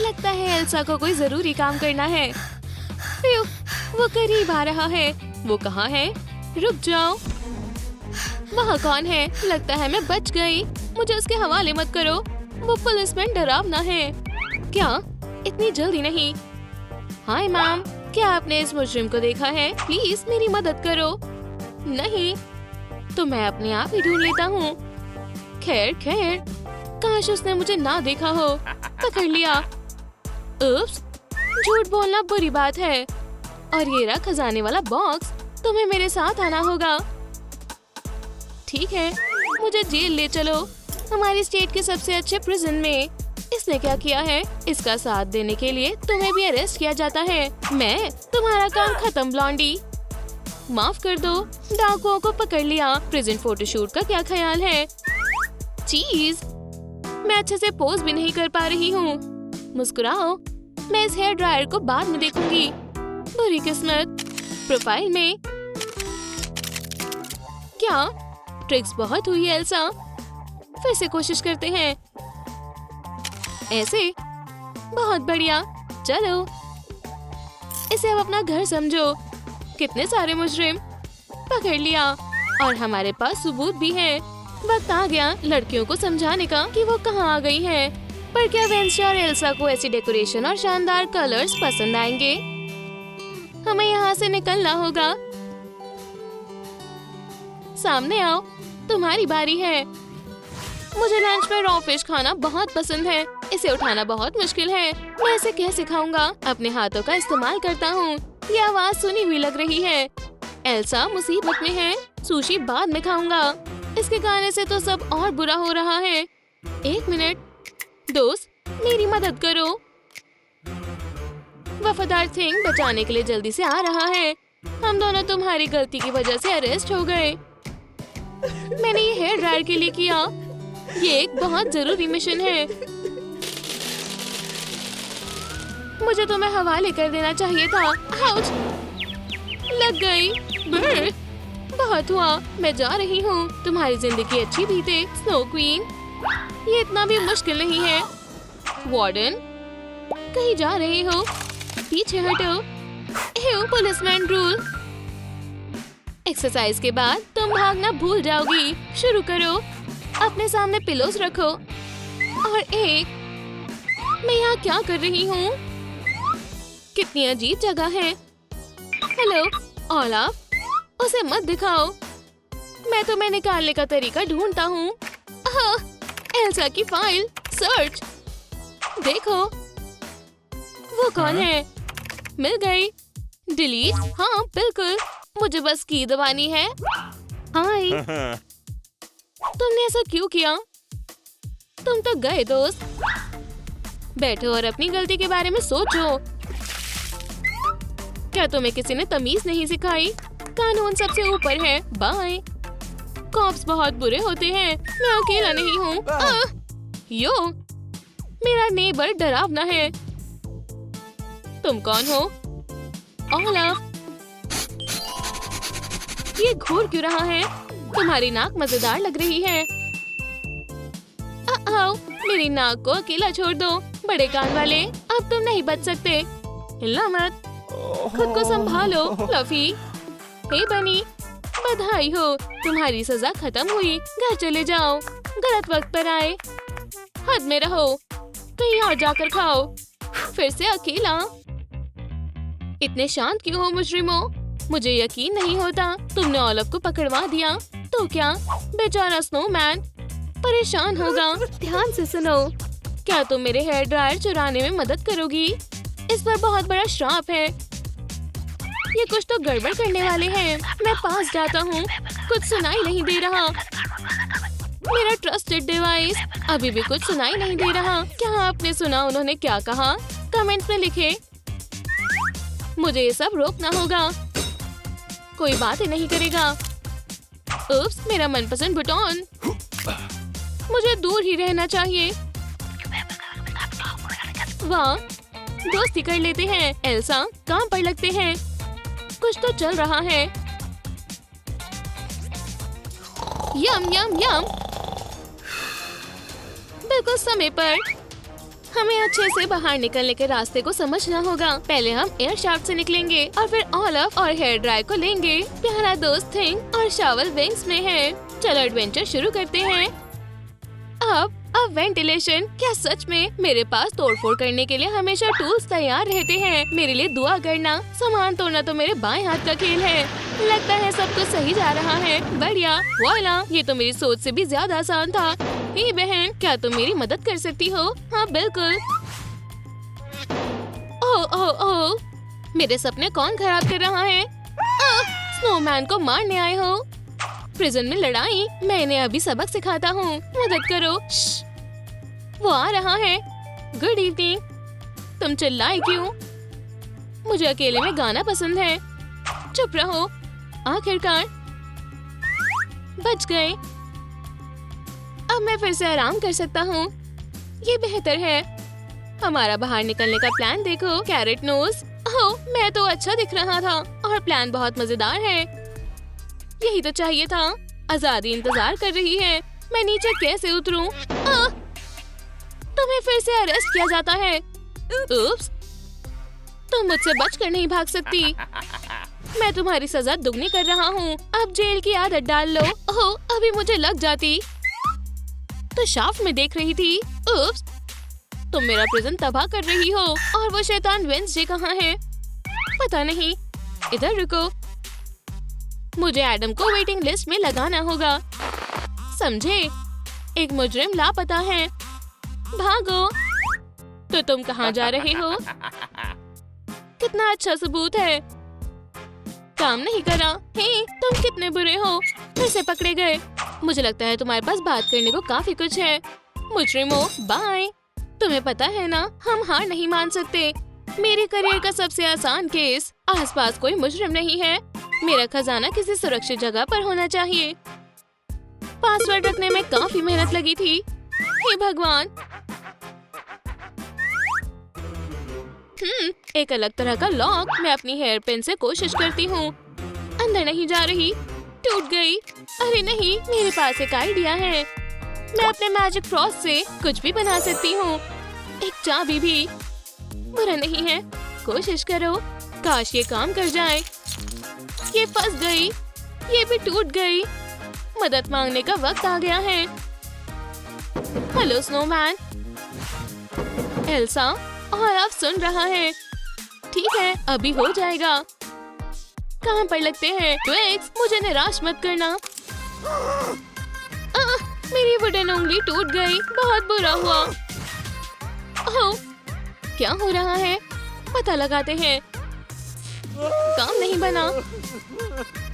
लगता है एल्सा को कोई जरूरी काम करना है। वो करीब आ रहा है। वो कहाँ है? रुक जाओ। वहाँ कौन है? लगता है मैं बच गई। मुझे उसके हवाले मत करो। वो पुलिसमैन डरावना है। क्या? इतनी जल्दी नहीं। हाय मैम, क्या आपने इस मुजरिम को देखा है? प्लीज मेरी मदद करो। नहीं तो मैं अपने आप ही ढूंढ लेता हूँ। खैर खैर, काश उसने मुझे ना देखा हो। पकड़ लिया। उप्स, झूठ बोलना बुरी बात है। और ये रहा खजाने वाला बॉक्स। तुम्हें मेरे साथ आना होगा। ठीक है, मुझे जेल ले चलो, हमारी स्टेट के सबसे अच्छे प्रिजन में। इसने क्या किया है? इसका साथ देने के लिए तुम्हें भी अरेस्ट किया जाता है। मैं? तुम्हारा काम खत्म ब्लॉन्डी। माफ कर दो, डाकुओं को पकड़ लिया। प्रिजन फोटोशूट का क्या ख्याल है? चीज, मैं अच्छे से पोज भी नहीं कर पा रही हूँ। मुस्कुराओ, मैं इस हेयर ड्रायर को बाद में देखूंगी। बुरी किस्मत। प्रोफाइल में क्या? ट्रिक्स बहुत हुई एल्सा। फिर से कोशिश करते हैं। ऐसे? बहुत बढ़िया। चलो, इसे अब अपना घर समझो। कितने सारे मुजरिम। पकड़ लिया। और हमारे पास सबूत भी है। वक्त आ गया लड़कियों को समझाने का कि वो कहाँ आ गई हैं। पर क्या वेंसडे और एल्सा को ऐसी डेकोरेशन और शानदार कलर्स पसंद आएंगे? हमें यहाँ से निकलना होगा। सामने आओ, तुम्हारी बारी है। मुझे लंच में रॉ फिश खाना बहुत पसंद है। इसे उठाना बहुत मुश्किल है। मैं इसे कैसे खाऊंगा? अपने हाथों का इस्तेमाल करता हूँ। ये आवाज सुनी हुई लग रही है। एल्सा मुसीबत में है। सुशी बाद में खाऊंगा। इसके खाने से तो सब और बुरा हो रहा है। एक मिनट दोस्त, मेरी मदद करो। वफादार थिंग बचाने के लिए जल्दी से आ रहा है। हम दोनों तुम्हारी गलती की वजह से अरेस्ट हो गए। मैंने ये हेयर ड्रायर के लिए किया। ये एक बहुत जरूरी मिशन है। मुझे तुम्हें हवाले कर देना चाहिए था। आउच! लग गई। ब्र! बहुत हुआ। मैं जा रही हूँ। तुम्हारी जिंदगी अच्छी बीते, स्नो क्वीन। ये इतना भी मुश्किल नहीं है। वार्डन, कहीं जा रहे हो? पीछे हटो। एव, पुलिसमैन रूल। एक्सरसाइज के बाद तुम भागना भूल जाओगी। शुरू करो। अपने सामने पिलोस रखो। और एक, मैं यहाँ क्या कर रही हूँ? कितनी अजीब जगह है। हेलो ओलाफ, उसे मत दिखाओ। मैं तुम्हें निकालने का तरीका ढूंढता हूँ। एल्सा की फाइल। सर्च। देखो, वो कौन है? मिल गई। डिलीट। हाँ बिल्कुल, मुझे बस की दबानी है। हाय, तुमने ऐसा क्यों किया? तुम तो गए दोस्त। बैठो और अपनी गलती के बारे में सोचो। क्या तुम्हें किसी ने तमीज नहीं सिखाई? कानून सबसे ऊपर है। बाय। कॉप्स बहुत बुरे होते हैं। मैं अकेला नहीं हूँ। यो, मेरा नेबर डरावना है। तुम कौन हो? ओलाफ। ये घूर क्यों रहा है? तुम्हारी नाक मजेदार लग रही है। आओ, मेरी नाक को अकेला छोड़ दो। बड़े कान वाले, अब तुम नहीं बच सकते। हिलना मत। खुद को संभालो फ्लफी। हे बनी, बधाई हो, तुम्हारी सजा खत्म हुई। घर चले जाओ। गलत वक्त पर आए। हद में रहो। कहीं और जाकर खाओ। फिर से अकेला। इतने शांत क्यों हो मुजरिमों? मुझे यकीन नहीं होता तुमने ओलाफ को पकड़वा दिया। तो क्या बेचारा स्नोमैन परेशान होगा। ध्यान से सुनो। क्या तुम मेरे हेयर ड्रायर चुराने में मदद करोगी? इस पर बहुत बड़ा श्राप है। ये कुछ तो गड़बड़ करने वाले हैं। मैं पास जाता हूँ। कुछ सुनाई नहीं दे रहा। मेरा ट्रस्टेड डिवाइस अभी भी कुछ सुनाई नहीं दे रहा। क्या आपने सुना उन्होंने क्या कहा? कमेंट में लिखे। मुझे ये सब रोकना होगा। कोई बात ही नहीं करेगा। उप्स, मेरा मनपसंद बुटोन। मुझे दूर ही रहना चाहिए। वाह, दोस्ती कर लेते हैं। एल्सा, काम पर लगते हैं। कुछ तो चल रहा है। यम यम यम। बिल्कुल समय पर। हमें अच्छे से बाहर निकलने के रास्ते को समझना होगा। पहले हम एयर शाफ्ट से निकलेंगे और फिर ऑलिव और हेयर ड्राई को लेंगे। प्यारा दोस्त थिंग और शावल विंग्स में है। चलो एडवेंचर शुरू करते हैं। अब वेंटिलेशन। क्या सच में मेरे पास तोड़फोड़ करने के लिए हमेशा टूल्स तैयार रहते हैं। मेरे लिए दुआ करना। सामान तोड़ना तो मेरे बाएं हाथ का खेल है। लगता है सब कुछ सही जा रहा है। बढ़िया, वाला, ये तो मेरी सोच से भी ज्यादा आसान था। हे बहन, क्या तुम मेरी मदद कर सकती हो? हाँ बिल्कुल। ओह ओह ओह, मेरे सपने कौन खराब कर रहा है? स्नोमैन को मारने आए हो? प्रिजन में लड़ाई? मैं इन्हें अभी सबक सिखाता हूँ। मदद करो। वो आ रहा है। Good evening. तुम चिल्लाए क्यों? मुझे अकेले में गाना पसंद है। चुप रहो। आखिरकार बच गए। अब मैं फिर से आराम कर सकता हूँ। ये बेहतर है। हमारा बाहर निकलने का प्लान देखो, कैरेट नोज। ओह, मैं तो अच्छा दिख रहा था और प्लान बहुत मजेदार है। यही तो चाहिए था। आजादी इंतजार कर रही है। मैं नीचे कैसे उतरूं? तुम्हें फिर से अरेस्ट किया जाता है। उप्स, तुम मुझसे बचकर नहीं भाग सकती। मैं तुम्हारी सजा दुगनी कर रहा हूँ। अब जेल की आदत डाल लो। ओह, अभी मुझे लग जाती। तो शाफ्ट में देख रही थी। उप्स, तुम मेरा प्रिजन तबाह कर रही हो। और वो शैतान वेंसडे कहाँ है? पता नहीं। इधर रुको। मुझे एडम को वेटिंग लिस्ट में लगाना होगा। समझे? एक मुजरिम लापता है। भागो। तो तुम कहाँ जा रहे हो? कितना अच्छा सबूत है। काम नहीं करा। हे, तुम कितने बुरे हो। फिर से पकड़े गए। मुझे लगता है तुम्हारे पास बात करने को काफी कुछ है। मुजरिमों, बाय। तुम्हें पता है ना, हम हार नहीं मान सकते। मेरे करियर का सबसे आसान केस। आसपास कोई मुजरिम नहीं है। मेरा खजाना किसी सुरक्षित जगह पर होना चाहिए। पासवर्ड रखने में काफी मेहनत लगी थी। हे भगवान। एक अलग तरह का लॉक। मैं अपनी हेयर पिन से कोशिश करती हूँ। अंदर नहीं जा रही। टूट गई। अरे नहीं, मेरे पास एक आइडिया है। मैं अपने मैजिक फ्रॉस्ट से कुछ भी बना सकती हूँ। एक चाबी भी बुरा नहीं है। कोशिश करो। काश ये काम कर जाए। ये फंस गई। ये भी टूट गई। मदद मांगने का वक्त आ गया है। Hello snowman. एल्सा, और आप सुन रहा है। ठीक है, अभी हो जाएगा। कहाँ पर लगते हैं? ट्विक्स, मुझे निराश मत करना। मेरी वुडन उंगली टूट गई। बहुत बुरा हुआ। ओह, क्या हो रहा है? पता लगाते हैं। काम नहीं बना।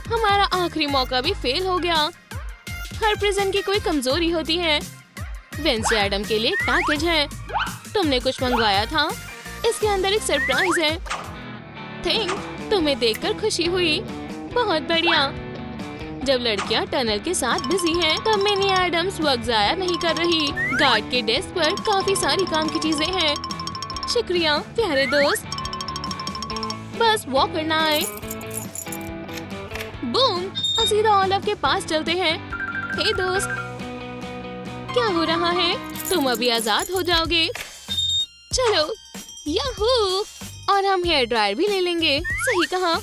हमारा आखिरी मौका भी फेल हो गया। हर प्रिजन की कोई कमजोरी होती है। वेंसडे एडम के लिए पैकेज है। तुमने कुछ मंगवाया था। इसके अंदर एक सरप्राइज है। थिंक, तुम्हें देखकर खुशी हुई। बहुत बढ़िया। जब लड़कियां टनल के साथ बिजी हैं, तब मिनी एडम्स वक्त जाया नहीं कर रही। गार्ड के डेस्क पर काफी सारी काम की चीजें हैं। शुक्रिया प्यारे दोस्त। बस वॉक करना आए। बूम, अब सीधा ऑलिव के पास चलते हैं। हे दोस्त, क्या हो रहा है? तुम अभी आजाद हो जाओगे। चलो, याहू! और हम हेयर ड्रायर भी ले लेंगे। सही कहा।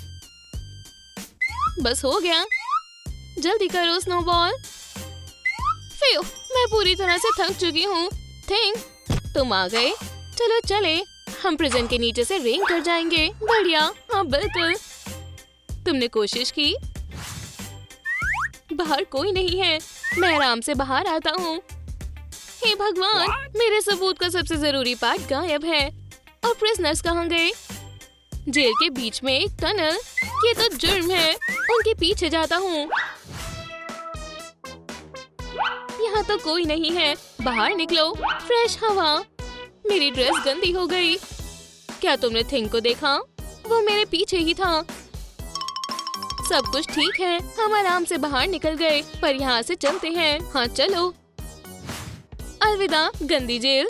बस हो गया। जल्दी करो स्नोबॉल। फिर मैं पूरी तरह से थक चुकी हूँ। थिंक, तुम आ गए। चलो चले। हम प्रिजन के नीचे से रेंग कर जाएंगे। बढ़िया। हाँ बिल्कुल। तुमने कोशिश की। बाहर कोई नहीं है। मैं आराम से बाहर आता हूँ। हे भगवान, मेरे सबूत का सबसे जरूरी पार्ट गायब है। और प्रिजनर्स कहाँ गए? जेल के बीच में एक टनल। ये तो जुर्म है। उनके पीछे जाता हूँ। यहाँ तो कोई नहीं है। बाहर निकलो। फ्रेश हवा। मेरी ड्रेस गंदी हो गई। क्या तुमने थिंग को देखा? वो मेरे पीछे ही था। सब कुछ ठीक है। हम आराम से बाहर निकल गए। पर यहाँ से चलते हैं। हाँ चलो। अलविदा गंदी जेल।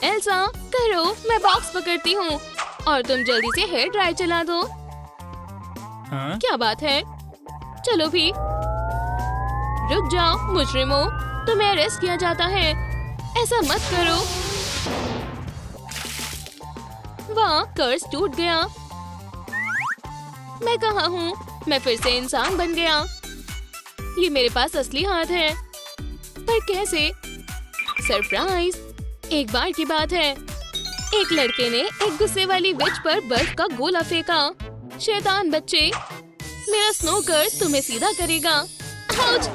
एल्सा, करो। मैं बॉक्स पकड़ती हूँ और तुम जल्दी से हेयर ड्राई चला दो। हाँ? क्या बात है? चलो भी। रुक जाओ मुजरिमों, तुम्हें अरेस्ट किया जाता है। ऐसा मत करो। वाह, कर्स टूट गया। मैं कहाँ हूँ? मैं फिर से इंसान बन गया। ये मेरे पास असली हाथ है, पर कैसे? सरप्राइज! एक बार की बात है, एक लड़के ने एक गुस्से वाली विच पर बर्फ का गोला फेंका। शैतान बच्चे, मेरा स्नो कर्स तुम्हें सीधा करेगा। आउच!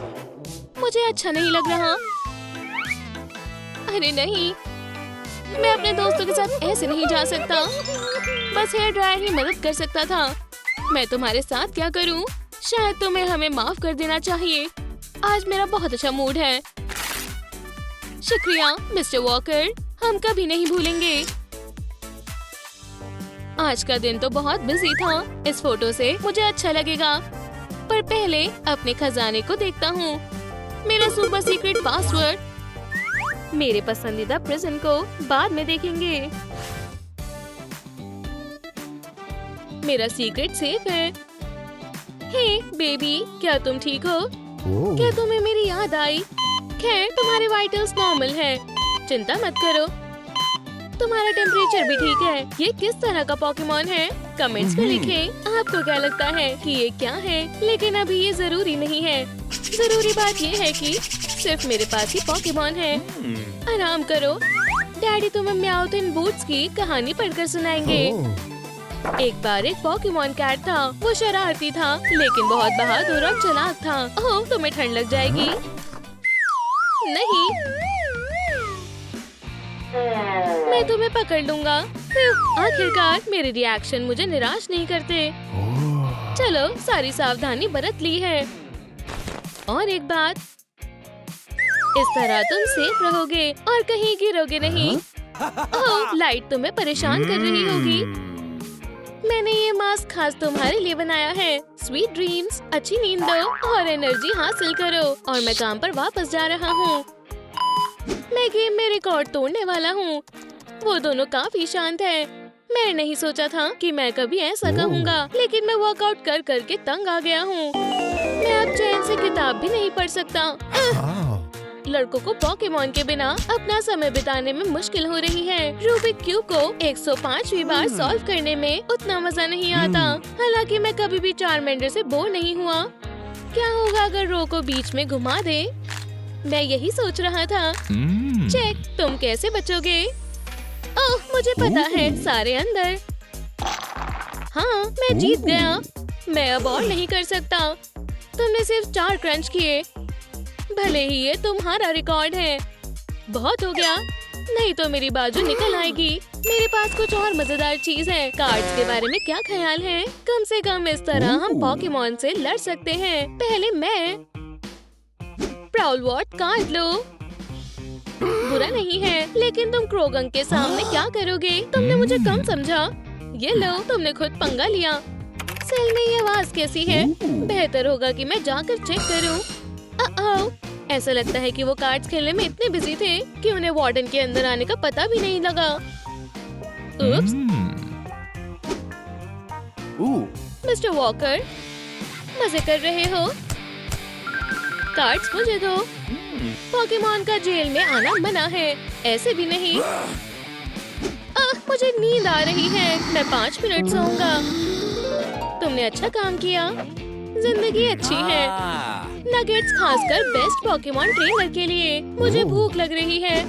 मुझे अच्छा नहीं लग रहा। अरे नहीं, मैं अपने दोस्तों के साथ ऐसे नहीं जा सकता। बस हेयर ड्रायर ही मदद कर सकता था। मैं तुम्हारे साथ क्या करूं? शायद तुम्हें हमें माफ कर देना चाहिए। आज मेरा बहुत अच्छा मूड है। शुक्रिया मिस्टर वॉकर, हम कभी नहीं भूलेंगे। आज का दिन तो बहुत बिजी था। इस फोटो से मुझे अच्छा लगेगा, पर पहले अपने खजाने को देखता हूँ। मेरा सुपर सीक्रेट पासवर्ड। मेरे पसंदीदा प्रिजन को बाद में देखेंगे। मेरा सीक्रेट सेफ है। हे बेबी, क्या तुम ठीक हो? क्या तुम्हें मेरी याद आई? खैर, तुम्हारे वाइटल्स नॉर्मल हैं। चिंता मत करो। तुम्हारा टेम्परेचर भी ठीक है। ये किस तरह का पोकेमॉन है? कमेंट्स में लिखें। आपको क्या लगता है कि ये क्या है? लेकिन अभी ये जरूरी नहीं है। जरूरी बात ये है कि सिर्फ मेरे पास ही पोकेमॉन है। आराम करो, डैडी तुम्हें म्याऊथिन बूट्स की कहानी पढ़कर सुनाएंगे। एक बार एक पोकेमॉन कैट था। वो शरारती था, लेकिन बहुत बहादुर और चालाक था। ओह, तुम्हें ठंड लग जाएगी। नहीं, मैं तुम्हें पकड़ लूंगा। आखिरकार मेरे रिएक्शन मुझे निराश नहीं करते। चलो, सारी सावधानी बरत ली है। और एक बात, इस तरह तुम सेफ रहोगे और कहीं गिरोगे नहीं। ओह, लाइट तुम्हें परेशान कर रही होगी। मैंने ये मास्क खास तुम्हारे लिए बनाया है। स्वीट ड्रीम्स, अच्छी नींद लो और एनर्जी हासिल करो। और मैं काम पर वापस जा रहा हूँ। मैं गेम में रिकॉर्ड तोड़ने वाला हूँ। वो दोनों काफी शांत है। मैंने नहीं सोचा था कि मैं कभी ऐसा कहूँगा, लेकिन मैं वर्कआउट कर करके तंग आ गया हूँ। मैं अब चैन से किताब भी नहीं पढ़ सकता। लड़कों को पोकेमॉन के बिना अपना समय बिताने में मुश्किल हो रही है। रूबिक क्यूब को 105वीं बार सॉल्व करने में उतना मजा नहीं आता। हालांकि मैं कभी भी चारमेंडर से बोर नहीं हुआ। क्या होगा अगर रो को बीच में घुमा दे? मैं यही सोच रहा था। चेक, तुम कैसे बचोगे? ओह, मुझे पता है, सारे अंदर। हाँ, मैं जीत गया। मैं अब और नहीं कर सकता। तुमने सिर्फ 4 क्रंच किए। भले ही ये तुम्हारा रिकॉर्ड है। बहुत हो गया। नहीं तो मेरी बाजू निकल आएगी। मेरे पास कुछ और मजेदार चीज है। कार्ड्स के बारे में क्या ख्याल है? कम से कम इस तरह हम पोकेमॉन से लड़ सकते हैं। पहले मैं प्राउलवॉर्ड कार्ड लो। बुरा नहीं है, लेकिन तुम क्रोगंग के सामने क्या करोगे? तुमने मुझे कम समझा। ये लो, तुमने खुद पंगा लिया। सेल में ये आवाज कैसी है? बेहतर होगा कि मैं जाकर चेक करूं। ऐसा लगता है कि वो कार्ड्स खेलने में इतने बिजी थे कि उन्हें वार्डन के अंदर आने का पता भी नहीं लगा। उप्स। मिस्टर वॉकर, मजे कर रहे हो? कार्ड्स मुझे दो। पोकेमॉन का जेल में आना मना है। ऐसे भी नहीं। मुझे नींद आ रही है। मैं 5 मिनट सोऊंगा। तुमने अच्छा काम किया। जिंदगी अच्छी है। नगेट्स खासकर बेस्ट पोकेमॉन ट्रेनर के लिए। मुझे भूख लग रही है।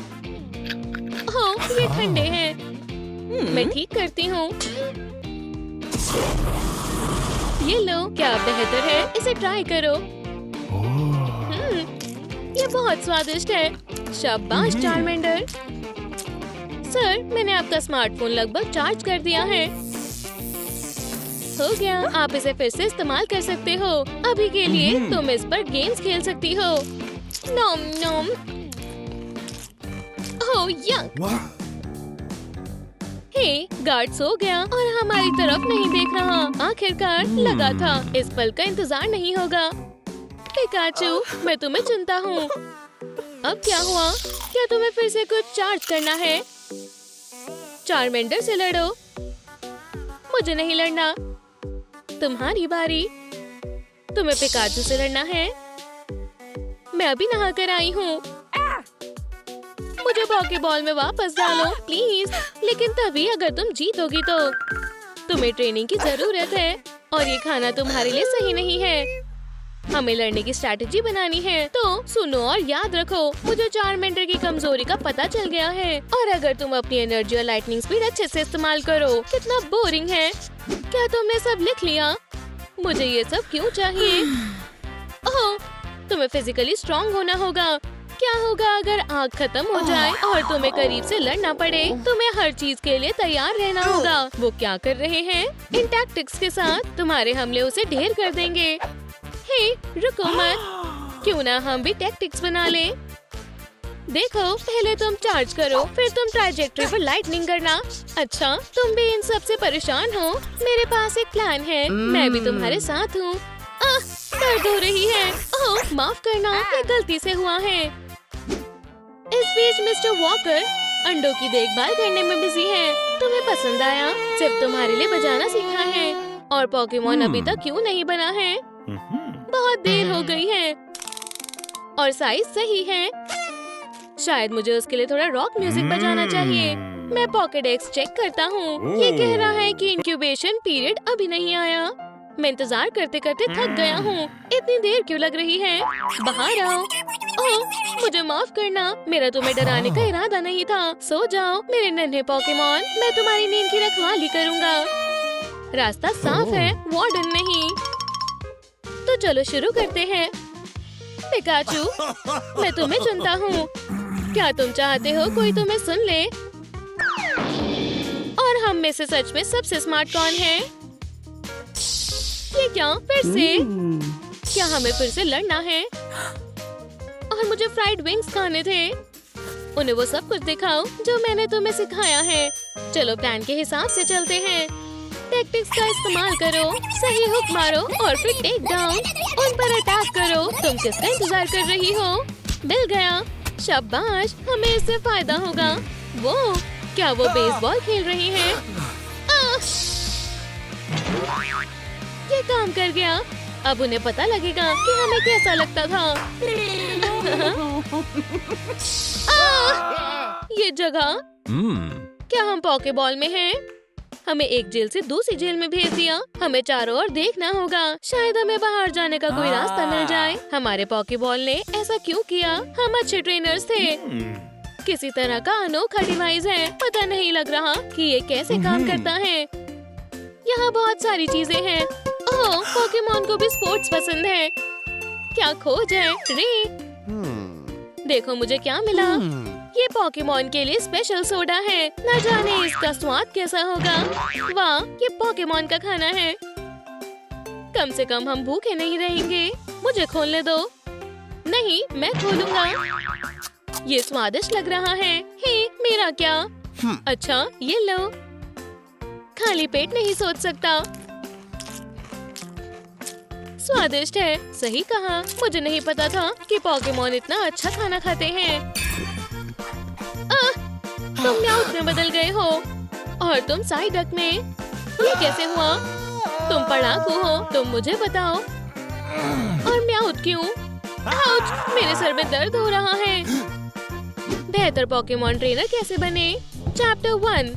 ओह, ये ठंडे हैं। मैं ठीक करती हूँ। ये लो, क्या बेहतर है? इसे ट्राई करो। ये बहुत स्वादिष्ट है। शाबाश चार्मेंडर। सर, मैंने आपका स्मार्टफोन लगभग चार्ज कर दिया है। हो गया। आप इसे फिर से इस्तेमाल कर सकते हो। अभी के लिए तुम इस पर गेम्स खेल सकती हो। नोम नोम। ओह यक। हे, गार्ड सो गया और हमारी तरफ नहीं देख रहा। आखिरकार लगा था इस पल का इंतजार नहीं होगा। पिकाचू, मैं तुम्हें चुनता हूँ। अब क्या हुआ? क्या तुम्हें फिर से कुछ चार्ज करना है? चार्मेंडर से लड़ो। मुझे नहीं लड़ना। तुम्हारी बारी। तुम्हें पिकाचू से लड़ना है। मैं अभी नहा कर आई हूँ। मुझे पॉकेबॉल में वापस डालो प्लीज। लेकिन तभी अगर तुम जीतोगी तो। तुम्हें ट्रेनिंग की जरूरत है और ये खाना तुम्हारे लिए सही नहीं है। हमें लड़ने की स्ट्रैटेजी बनानी है। तो सुनो और याद रखो, मुझे चारमेंडर की कमजोरी का पता चल गया है। और अगर तुम अपनी एनर्जी और लाइटनिंग स्पीड अच्छे से इस्तेमाल करो। कितना बोरिंग है। क्या तुमने सब लिख लिया? मुझे ये सब क्यों चाहिए? ओह, तुम्हें फिजिकली स्ट्रॉन्ग होना होगा। क्या होगा अगर आग खत्म हो जाए और तुम्हें करीब से लड़ना पड़े? तुम्हें हर चीज के लिए तैयार रहना होगा। वो क्या कर रहे हैं? इन टैक्टिक्स के साथ तुम्हारे हमले उसे ढेर कर देंगे। हे, रुको मत। क्यों ना हम भी टैक्टिक्स बना लें? देखो, पहले तुम चार्ज करो, फिर तुम ट्राइजेक्टरी पर लाइटनिंग करना। अच्छा, तुम भी इन सब से परेशान हो? मेरे पास एक प्लान है। मैं भी तुम्हारे साथ हूँ। दर्द हो रही है। ओह, माफ करना, ये गलती से हुआ है। इस बीच मिस्टर वॉकर अंडों की देखभाल करने में बिजी है। तुम्हें पसंद आया? सिर्फ तुम्हारे लिए बजाना सीखा है। और पोकेमॉन अभी तक क्यों नहीं बना है? बहुत देर हो गई है और साइज सही है। शायद मुझे उसके लिए थोड़ा रॉक म्यूजिक बजाना चाहिए। मैं पॉकेडेक्स चेक करता हूँ। ये कह रहा है कि इंक्यूबेशन पीरियड अभी नहीं आया। मैं इंतजार करते करते थक गया हूँ। इतनी देर क्यों लग रही है? बाहर आओ। ओह, मुझे माफ करना, मेरा तुम्हें डराने का इरादा नहीं था। सो जाओ मेरे नन्हे पोकेमॉन, मैं तुम्हारी नींद की रखवाली करूँगा। रास्ता साफ है, वार्डन नहीं। तो चलो शुरू करते हैं। पिकाचू, मैं तुम्हें चुनता हूँ। क्या तुम चाहते हो कोई तुम्हें सुन ले? और हम में से सच में सबसे स्मार्ट कौन है? ये क्या फिर से? क्या हमें फिर से लड़ना है? और मुझे फ्राइड विंग्स खाने थे। उन्हें वो सब कुछ दिखाओ जो मैंने तुम्हें सिखाया है। चलो प्लान के हिसाब से चलते हैं। टैक्टिक्स का इस्तेमाल करो, सही हुक मारो और फिर टेक डाउन। उन पर अटैक करो। तुम किसका इंतजार कर रही हो? मिल गया। शाबाश, हमें इससे फायदा होगा। वो क्या वो बेसबॉल खेल रही है? ये काम कर गया। अब उन्हें पता लगेगा कि हमें कैसा लगता था। ये जगह, क्या हम पॉकेबॉल में हैं? हमें एक जेल से दूसरी जेल में भेज दिया। हमें चारों ओर देखना होगा। शायद हमें बाहर जाने का कोई रास्ता मिल जाए। हमारे पॉकेबॉल ने ऐसा क्यों किया? हम अच्छे ट्रेनर्स थे। किसी तरह का अनोखा डिवाइस है। पता नहीं लग रहा कि ये कैसे काम करता है। यहाँ बहुत सारी चीजें हैं। ओह, पोकेमॉन को भी स्पोर्ट्स पसंद है। क्या खोज है रे? देखो मुझे क्या मिला। ये पोकेमॉन के लिए स्पेशल सोडा है। न जाने इसका स्वाद कैसा होगा। वाह, ये पोकेमॉन का खाना है। कम से कम हम भूखे नहीं रहेंगे। मुझे खोलने दो। नहीं, मैं खोलूंगा। ये स्वादिष्ट लग रहा है। हे, मेरा क्या? अच्छा, ये लो। खाली पेट नहीं सोच सकता। स्वादिष्ट है। सही कहा। मुझे नहीं पता था कि पोकेमॉन इतना अच्छा खाना खाते हैं। तुम म्याऊथ में बदल गए हो और तुम साइडक में। ये कैसे हुआ? तुम पढ़ाकू हो, तुम मुझे बताओ। और म्याऊथ क्यों? आउच, मेरे सर में दर्द हो रहा है। बेहतर पोकेमॉन ट्रेनर कैसे बने? चैप्टर 1।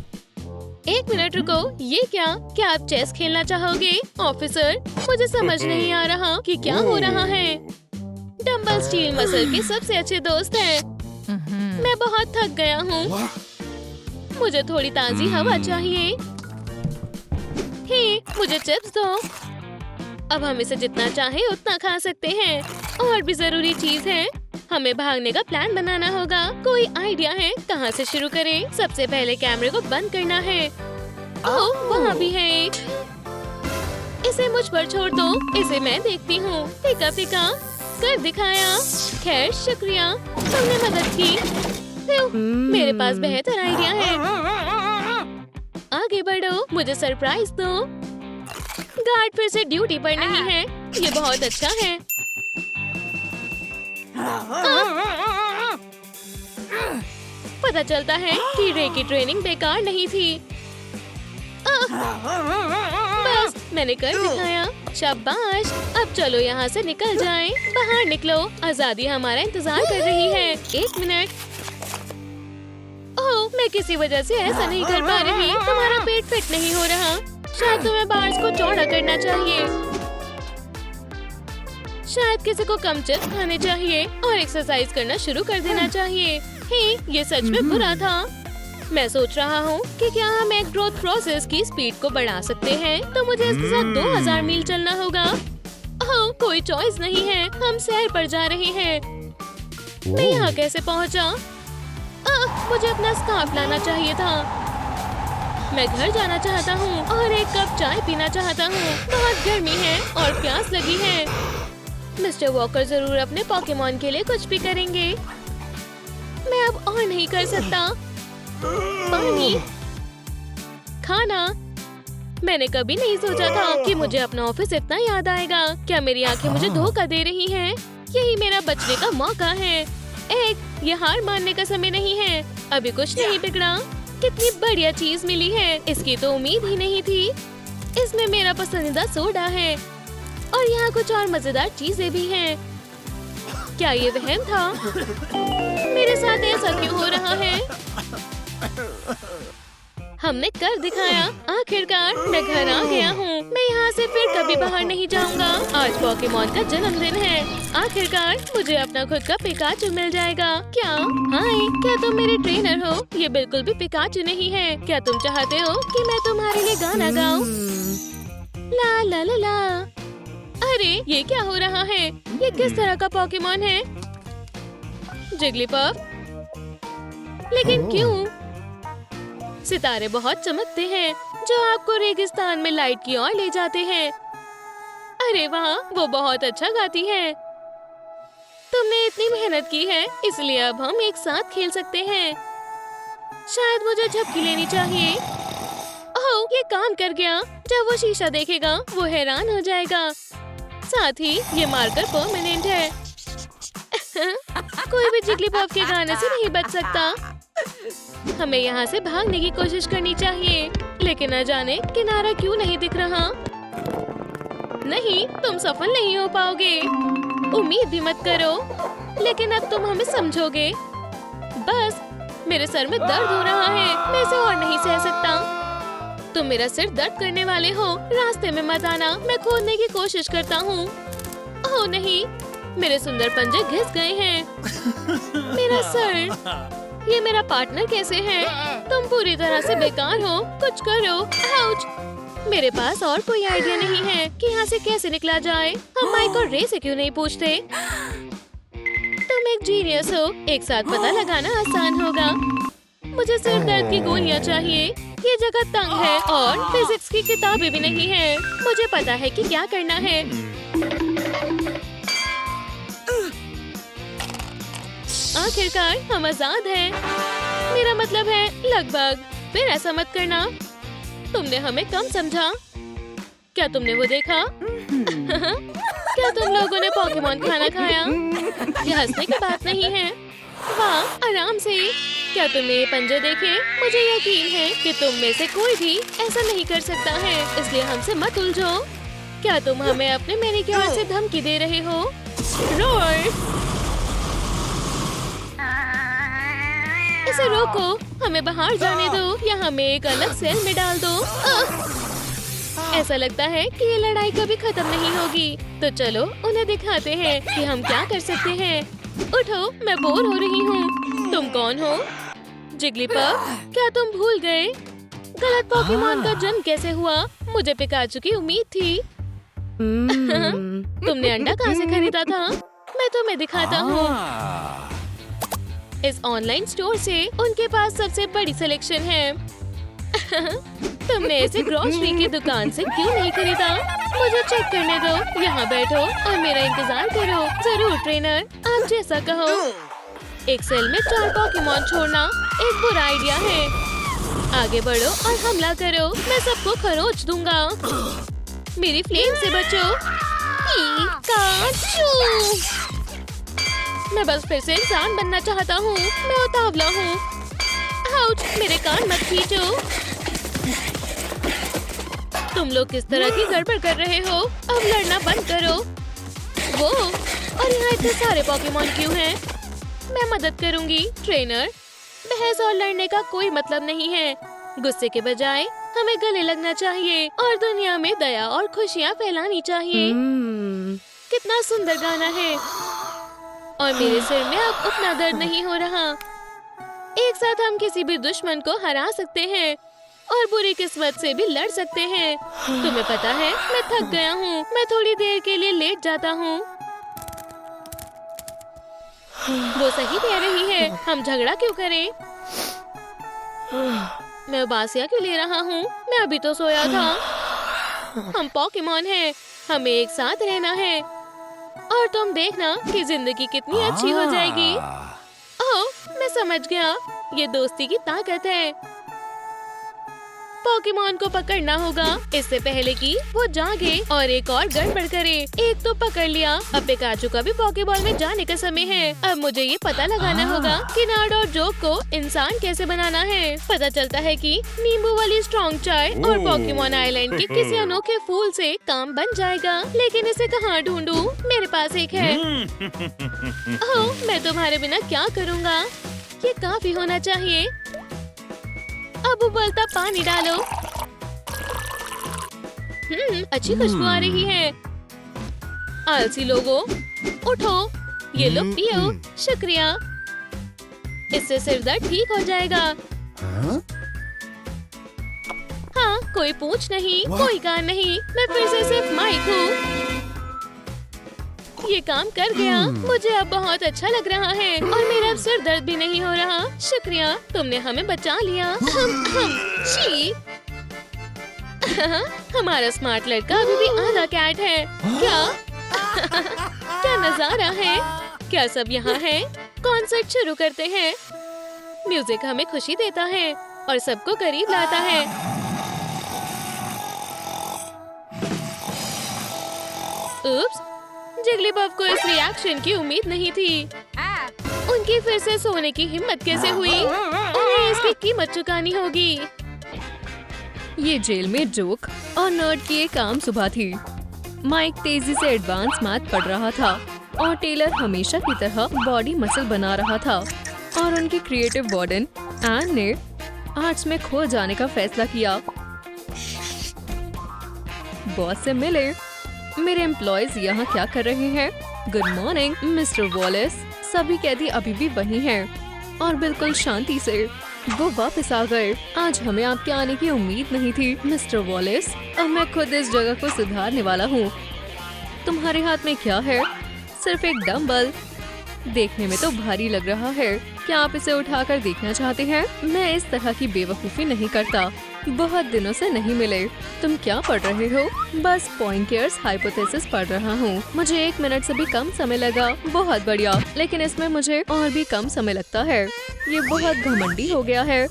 एक मिनट रुको, ये क्या? क्या आप चेस खेलना चाहोगे? ऑफिसर, मुझे समझ नहीं आ रहा कि क्या हो रहा है। डंबल स्टील मसल के सबसे अच्छे दोस्त हैं। मैं बहुत थक गया हूँ। मुझे थोड़ी ताज़ी हवा चाहिए। हे, मुझे चिप्स दो। अब हम इसे जितना चाहे उतना खा सकते हैं। और भी जरूरी चीज है, हमें भागने का प्लान बनाना होगा। कोई आइडिया है कहाँ से शुरू करें? सबसे पहले कैमरे को बंद करना है। ओह, वहाँ भी है एक। इसे मुझ पर छोड़ दो, इसे मैं देखती हूँ। फिका फिका कर दिखाया। खैर, शुक्रिया, तुमने मदद की। मेरे पास बेहतर आइडिया है। आगे बढ़ो, मुझे सरप्राइज दो। गार्ड फिर से ड्यूटी पर नहीं है। ये बहुत अच्छा है। पता चलता है कि रे की ट्रेनिंग बेकार नहीं थी। बस मैंने कर दिखाया। शाबाश, अब चलो यहाँ से निकल जाएं। बाहर निकलो, आजादी हमारा इंतजार कर रही है। 1 मिनट। ओह, मैं किसी वजह से ऐसा नहीं कर पा रही। तुम्हारा पेट फिट नहीं हो रहा। शायद तुम्हें बार्स को चौड़ा करना चाहिए। शायद किसी को कम चिप्स खाने चाहिए और एक्सरसाइज करना शुरू कर देना चाहिए। हे, ये सच में बुरा था। मैं सोच रहा हूँ कि क्या हम एक ग्रोथ प्रोसेस की स्पीड को बढ़ा सकते हैं, तो मुझे इसके साथ 2000 मील चलना होगा। ओह, कोई चॉइस नहीं है। हम सैर पर जा रहे हैं। मैं यहाँ कैसे पहुँचा? मुझे अपना स्कार्फ लाना चाहिए था। मैं घर जाना चाहता हूँ और एक कप चाय पीना चाहता हूँ। बहुत गर्मी है और प्यास लगी है। मिस्टर वॉकर जरूर अपने पोकेमॉन के लिए कुछ भी करेंगे। मैं अब और नहीं कर सकता। पानी, खाना। मैंने कभी नहीं सोचा था कि मुझे अपना ऑफिस इतना याद आएगा। क्या मेरी आंखें मुझे धोखा दे रही हैं? यही मेरा बचने का मौका है। ये हार मानने का समय नहीं है। अभी कुछ नहीं बिगड़ा। कितनी बढ़िया चीज मिली है। इसकी तो उम्मीद ही नहीं थी। इसमें मेरा पसंदीदा सोडा है और यहाँ कुछ और मजेदार चीजें भी हैं। क्या ये वहम था? मेरे साथ ऐसा क्यों हो रहा है? हमने कर दिखाया। आखिरकार मैं घर आ गया हूँ। मैं यहाँ से फिर कभी बाहर नहीं जाऊँगा। आज पोकेमॉन का जन्मदिन है। आखिरकार मुझे अपना खुद का पिकाचू मिल जाएगा। क्या? हाय, क्या तुम मेरे ट्रेनर हो? ये बिल्कुल भी पिकाचू नहीं है। क्या तुम चाहते हो कि मैं तुम्हारे लिए गाना गाऊं? ला ला ला ला। अरे, ये क्या हो रहा है? ये किस तरह का पोकेमॉन है? जिग्लीपफ? लेकिन क्यों? सितारे बहुत चमकते हैं जो आपको रेगिस्तान में लाइट की ओर ले जाते हैं। अरे वाह, वो बहुत अच्छा गाती है। तुमने इतनी मेहनत की है, इसलिए अब हम एक साथ खेल सकते हैं। शायद मुझे झपकी लेनी चाहिए। ओह, ये काम कर गया। जब वो शीशा देखेगा वो हैरान हो जाएगा। साथ ही ये मार्कर परमानेंट है। कोई भी जिग्लीपफ के गाने से नहीं बच सकता। हमें यहाँ से भागने की कोशिश करनी चाहिए, लेकिन न जाने किनारा क्यों नहीं दिख रहा। नहीं, तुम सफल नहीं हो पाओगे। उम्मीद भी मत करो। लेकिन अब तुम हमें समझोगे। बस, मेरे सर में दर्द हो रहा है। मैं इसे और नहीं सह सकता। तुम मेरा सिर दर्द करने वाले हो। रास्ते में मत आना। मैं खोदने की कोशिश करता हूँ। ओह नहीं, मेरे सुंदर पंजे घिस गए हैं। मेरा सर। ये मेरा पार्टनर कैसे है? तुम पूरी तरह से बेकार हो। कुछ करो। आउच! मेरे पास और कोई आइडिया नहीं है कि यहाँ से कैसे निकला जाए। हम माइक और रे से क्यों नहीं पूछते? तुम एक जीनियस हो। एक साथ पता लगाना आसान होगा। मुझे सिर दर्द की गोलियाँ चाहिए। ये जगह तंग है और फिजिक्स की किताबें भी नहीं है। मुझे पता है कि क्या करना है। आखिरकार हम आजाद हैं। मेरा मतलब है लगभग। फिर ऐसा मत करना। तुमने हमें कम समझा। क्या तुमने वो देखा? क्या तुम लोगों ने पोकेमॉन खाना खाया? ये हंसने की बात नहीं है। वाह, आराम से। क्या तुमने ये पंजे देखे? मुझे यकीन है कि तुम में से कोई भी ऐसा नहीं कर सकता है, इसलिए हमसे मत उलझो। क्या तुम हमें अपने मैनिक्योर से धमकी दे रहे हो? रोर! इसे रोको। हमें बाहर जाने दो या हमें एक अलग सेल में डाल दो। ऐसा लगता है कि ये लड़ाई कभी खत्म नहीं होगी। तो चलो उन्हें दिखाते हैं कि हम क्या कर सकते हैं। उठो, मैं बोर हो रही हूँ। तुम कौन हो? जिग्लीपफ, क्या तुम भूल गए? गलत पोकेमॉन का जन्म कैसे हुआ? मुझे पिकाचू की उम्मीद थी। तुमने अंडा कहाँ से खरीदा था? मैं तुम्हें दिखाता हूँ। इस ऑनलाइन स्टोर से उनके पास सबसे बड़ी सिलेक्शन है। तुमने इसे ग्रोसरी की दुकान से क्यों नहीं खरीदा? मुझे चेक करने दो। यहाँ बैठो और मेरा इंतजार करो। जरूर ट्रेनर, आप जैसा कहो। एक सेल में 4 पोकेमॉन छोड़ना एक बुरा आइडिया है। आगे बढ़ो और हमला करो। मैं सबको खरोच दूंगा। मेरी फ्लेम से बचो। पिकाचू! मैं बस फिर से इंसान बनना चाहता हूँ। मैं उतावला हूँ। आउच! मेरे कान मत खींचो। तुम लोग किस तरह की गड़बड़ कर रहे हो? अब लड़ना बंद करो। वो, और यहाँ इतने सारे पोकेमॉन क्यों हैं? मैं मदद करूँगी ट्रेनर। बहस और लड़ने का कोई मतलब नहीं है। गुस्से के बजाय हमें गले लगना चाहिए और दुनिया में दया और खुशियाँ फैलानी चाहिए। कितना सुंदर गाना है और मेरे सिर में अब उतना दर्द नहीं हो रहा। एक साथ हम किसी भी दुश्मन को हरा सकते हैं और बुरी किस्मत से भी लड़ सकते हैं। तुम्हें पता है, मैं थक गया हूँ। मैं थोड़ी देर के लिए लेट जाता हूँ। वो सही कह रही है, हम झगड़ा क्यों करें? मैं उबासियाँ क्यों ले रहा हूँ? मैं अभी तो सोया था। हम पोकेमॉन हैं, हमें एक साथ रहना है और तुम देखना कि जिंदगी कितनी अच्छी हो जाएगी। ओह, मैं समझ गया, ये दोस्ती की ताकत है। पोकेमॉन को पकड़ना होगा इससे पहले कि वो जागे और एक और गड़बड़ करे। एक तो पकड़ लिया, अब पिकाचू का भी पोकेबॉल में जाने का समय है। अब मुझे ये पता लगाना होगा कि नार्ड और जोक को इंसान कैसे बनाना है। पता चलता है कि नींबू वाली स्ट्रॉन्ग चाय और पोकेमॉन आइलैंड के किसी अनोखे फूल से काम बन जाएगा। लेकिन इसे कहाँ ढूंढूं? मेरे पास एक है। ओह, मैं तुम्हारे बिना क्या करूँगा? ये काफी होना चाहिए। अब उबलता पानी डालो। अच्छी खुशबू आ रही है। आलसी लोगों, उठो, ये लो पियो। शुक्रिया, इससे सिर दर्द ठीक हो जाएगा। हाँ, कोई पूछ नहीं, कोई कान नहीं। मैं फिर से सिर्फ माइक हूँ। ये काम कर गया। मुझे अब बहुत अच्छा लग रहा है और मेरा अब सिर दर्द भी नहीं हो रहा। शुक्रिया, तुमने हमें बचा लिया। छी। हमारा स्मार्ट लड़का अभी भी आधा कैट है। क्या? क्या नजारा है? क्या सब यहाँ है? कॉन्सर्ट शुरू करते हैं। म्यूजिक हमें खुशी देता है और सबको करीब लाता है। उप्स, जिगलीबफ को इस रिएक्शन की उम्मीद नहीं थी। उनकी फिर से सोने की हिम्मत कैसे हुई? उन्हें इसकी कीमत चुकानी होगी। ये जेल में जोक और नर्ड की एक आम सुबह थी। माइक तेजी से एडवांस मैथ पढ़ रहा था और टेलर हमेशा की तरह बॉडी मसल बना रहा था। और उनकी क्रिएटिव वार्डन एन ने आर्ट्स में खो जाने का फैसला किया। बॉस से मिले। मेरे एम्प्लॉयज यहाँ क्या कर रहे हैं? Good morning mister Wallace. सभी कैदी अभी भी वही हैं और बिल्कुल शांति से। वो वापस आ गए। आज हमें आपके आने की उम्मीद नहीं थी मिस्टर वॉलेस। अब मैं खुद इस जगह को सुधारने वाला हूँ। तुम्हारे हाथ में क्या है? सिर्फ एक डम्बल। देखने में तो भारी लग रहा है। क्या आप इसे उठाकर देखना चाहते हैं? मैं इस तरह की बेवकूफ़ी नहीं करता। बहुत दिनों से नहीं मिले। तुम क्या पढ़ रहे हो? बस पॉइंटियर्स हाइपोथेसिस पढ़ रहा हूँ। मुझे 1 मिनट से भी कम समय लगा। बहुत बढ़िया, लेकिन इसमें मुझे और भी कम समय लगता है। ये बहुत घमंडी हो गया है।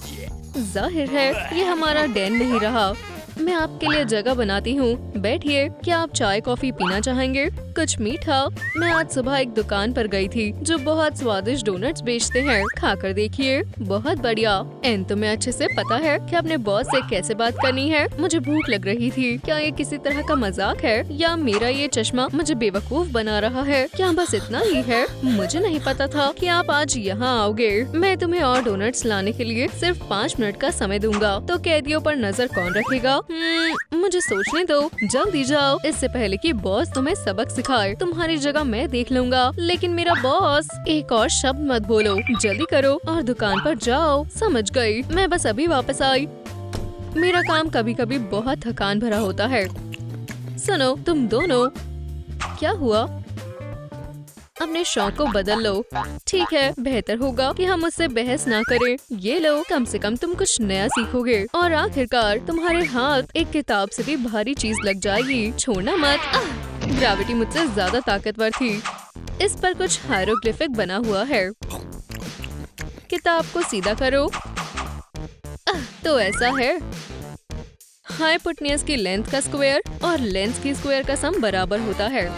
जाहिर है ये हमारा डैन नहीं रहा। मैं आपके लिए जगह बनाती हूँ। बैठिए। क्या आप चाय कॉफी पीना चाहेंगे? कुछ मीठा? मैं आज सुबह एक दुकान पर गई थी जो बहुत स्वादिष्ट डोनट्स बेचते हैं। खाकर देखिए, बहुत बढ़िया। एन, तुम्हें अच्छे से पता है कि अपने बॉस से कैसे बात करनी है। मुझे भूख लग रही थी। क्या ये किसी तरह का मजाक है या मेरा ये चश्मा मुझे बेवकूफ बना रहा है? क्या बस इतना ही है? मुझे नहीं पता था कि आप आज यहाँ आओगे। मैं तुम्हें और डोनट्स लाने के लिए सिर्फ 5 मिनट का समय दूंगा। तो कैदियों पर नजर कौन रखेगा? मुझे सोचने दो। जल्दी जाओ, इससे पहले कि बॉस तुम्हें सबक सिखाए। तुम्हारी जगह मैं देख लूंगा। लेकिन मेरा बॉस। एक और शब्द मत बोलो। जल्दी करो और दुकान पर जाओ। समझ गई। मैं बस अभी वापस आई। मेरा काम कभी कभी बहुत थकान भरा होता है। सुनो तुम दोनों, क्या हुआ? अपने शौक को बदल लो। ठीक है, बेहतर होगा कि हम उससे बहस ना करें। ये लो, कम से कम तुम कुछ नया सीखोगे। और आखिरकार तुम्हारे हाथ एक किताब से भी भारी चीज लग जाएगी। छोड़ना मत। ग्रेविटी मुझसे ज्यादा ताकतवर थी। इस पर कुछ हायरोग्लिफिक बना हुआ है। किताब को सीधा करो। तो ऐसा है। हाइपोटेन्यूज की लेंथ का स्क्वायर और लेंथ की स्क्वायर का सम बराबर होता है।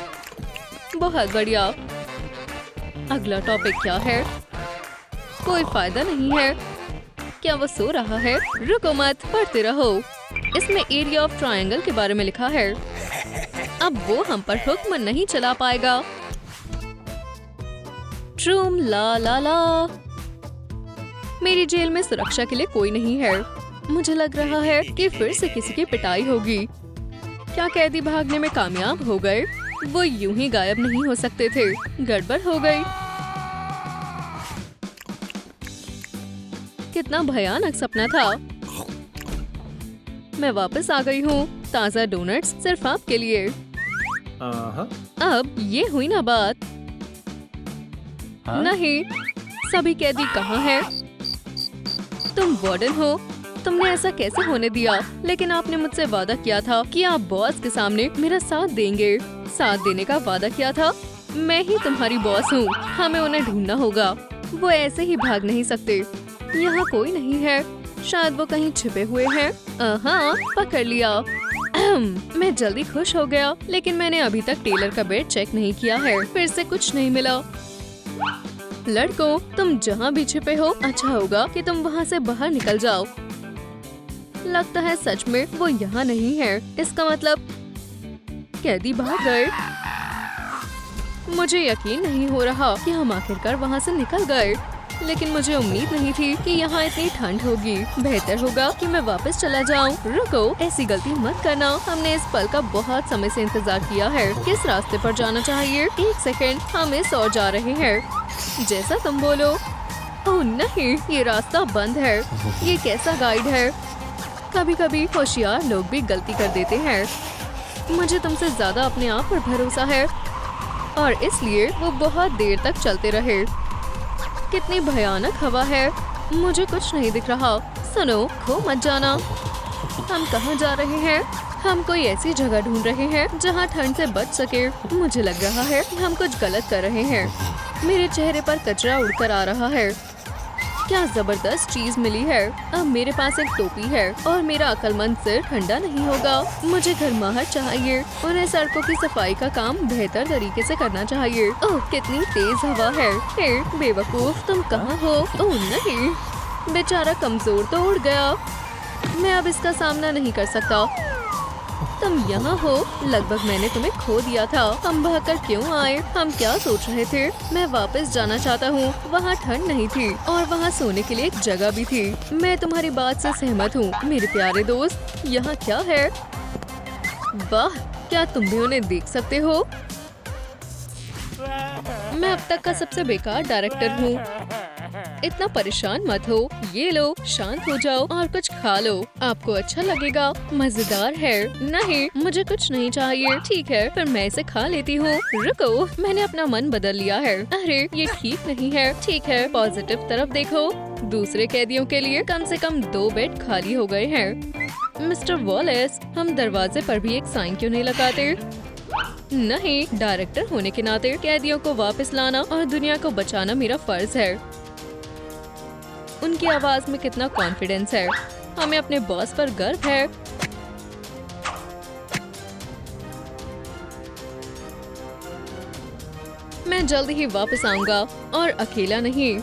बहुत बढ़िया। अगला टॉपिक क्या है? कोई फायदा नहीं है। क्या वो सो रहा है? रुको मत, पढ़ते रहो। इसमें एरिया ऑफ ट्रायंगल के बारे में लिखा है। अब वो हम पर हुक्म नहीं चला पाएगा। ट्रूम ला ला ला। मेरी जेल में सुरक्षा के लिए कोई नहीं है। मुझे लग रहा है कि फिर से किसी की पिटाई होगी। क्या कैदी भागने में कामयाब हो गए? वो यूं ही गायब नहीं हो सकते थे। गड़बड़ हो गई। कितना भयानक सपना था। मैं वापस आ गई हूँ। ताज़ा डोनट्स सिर्फ आपके लिए। अब ये हुई ना बात। हाँ? नहीं, सभी कैदी कहाँ हैं? तुम वार्डन हो। तुमने ऐसा कैसे होने दिया? लेकिन आपने मुझसे वादा किया था कि आप बॉस के सामने मेरा साथ देंगे। साथ देने का वादा किया था। मैं ही तुम्हारी बॉस हूँ। हमें उन्हें ढूंढना होगा। वो ऐसे ही भाग नहीं सकते। यहाँ कोई नहीं है। शायद वो कहीं छिपे हुए हैं। हाँ, पकड़ लिया। मैं जल्दी खुश हो गया, लेकिन मैंने अभी तक टेलर का बेड चेक नहीं किया है। फिर से कुछ नहीं मिला। लड़कों, तुम जहाँ भी छिपे हो, अच्छा होगा कि तुम वहाँ से बाहर निकल जाओ। लगता है सच में वो यहाँ नहीं है। इसका मतलब कैदी भाग गए। मुझे यकीन नहीं हो रहा कि हम आखिरकार वहाँ से निकल गए। लेकिन मुझे उम्मीद नहीं थी कि यहाँ इतनी ठंड होगी। बेहतर होगा कि मैं वापस चला जाऊँ। रुको, ऐसी गलती मत करना। हमने इस पल का बहुत समय से इंतजार किया है। किस रास्ते पर जाना चाहिए? एक सेकंड, हम इस ओर जा रहे हैं। जैसा तुम बोलो। ओह नहीं, ये रास्ता बंद है। ये कैसा गाइड है? कभी कभी होशियार लोग भी गलती कर देते हैं। मुझे तुमसे ज्यादा अपने आप पर भरोसा है और इसलिए वो बहुत देर तक चलते रहे। कितनी भयानक हवा है। मुझे कुछ नहीं दिख रहा। सुनो, खो मत जाना। हम कहाँ जा रहे हैं? हम कोई ऐसी जगह ढूंढ रहे हैं जहाँ ठंड से बच सके। मुझे लग रहा है कि हम कुछ गलत कर रहे हैं। मेरे चेहरे पर कचरा उड़कर आ रहा है। क्या जबरदस्त चीज मिली है। अब मेरे पास एक टोपी है और मेरा अक्लमंद सिर ठंडा नहीं होगा। मुझे गर्माहट चाहिए। उन्हें सड़कों की सफाई का काम बेहतर तरीके से करना चाहिए। ओह, कितनी तेज हवा है। हे बेवकूफ, तुम कहाँ हो? ओह नहीं, बेचारा कमजोर तो उड़ गया। मैं अब इसका सामना नहीं कर सकता। तुम यहाँ हो। लगभग मैंने तुम्हें खो दिया था। हम भागकर क्यों आए? हम क्या सोच रहे थे? मैं वापस जाना चाहता हूँ। वहाँ ठंड नहीं थी और वहाँ सोने के लिए एक जगह भी थी। मैं तुम्हारी बात से सहमत हूँ मेरे प्यारे दोस्त। यहाँ क्या है? वाह, क्या तुम भी उन्हें देख सकते हो? मैं अब तक का सबसे बेकार डायरेक्टर हूँ। इतना परेशान मत हो। ये लो, शांत हो जाओ और कुछ खा लो। आपको अच्छा लगेगा। मजेदार है। नहीं, मुझे कुछ नहीं चाहिए। ठीक है, फिर मैं इसे खा लेती हूँ। रुको, मैंने अपना मन बदल लिया है। अरे, ये ठीक नहीं है। ठीक है, पॉजिटिव तरफ देखो। दूसरे कैदियों के लिए कम से कम 2 बेड खाली हो गए हैं। मिस्टर वॉलेस, हम दरवाजे पर भी एक साइन क्यों नहीं लगाते? नहीं, डायरेक्टर होने के नाते कैदियों को वापस लाना और दुनिया को बचाना मेरा फर्ज है। उनकी आवाज में कितना कॉन्फिडेंस है। हमें अपने बॉस पर गर्व है। मैं जल्द ही वापस आऊंगा और अकेला नहीं।